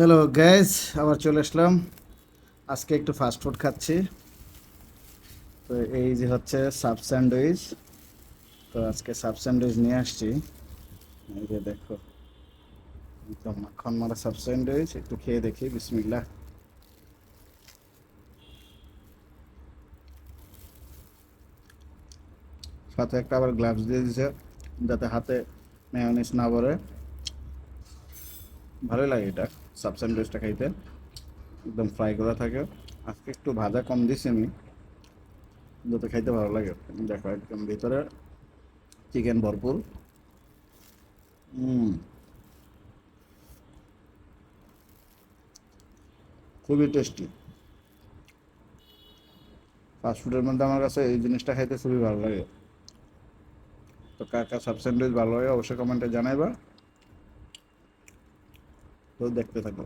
Hello guys, আবার চলে আসলাম। আজকে একটু ফাস্ট ফুড খাচ্ছি। তো এই যে হচ্ছে সাব স্যান্ডউইচ। তো আজকে সাব স্যান্ডউইচ নিয়ে আসছি। এই যে দেখো, একদম মাখন মারা সাব স্যান্ডউইচ। একটু খেয়ে দেখি, বিসমিল্লাহ। সাথে একটা আবার গ্লাভস দিয়ে দিছে যাতে হাতে মেয়োনিজ না পড়ে। ভালোই লাগে এটা, সাব স্যান্ডউইচটা খাইতে, একদম ফ্রাই করা থাকে। আজকে একটু ভাজা কম দিছি আমি, যাতে খাইতে ভালো লাগে। দেখো একদম ভিতরে চিকেন ভরপুর। হুম, খুবই টেস্টি। ফাস্টফুডের মধ্যে আমার কাছে এই জিনিসটা খাইতে খুবই ভালো লাগে। তো কার কার সাব স্যান্ডউইচ ভালো লাগে অবশ্যই কমেন্টে জানাইবা। তো দেখতে থাকো।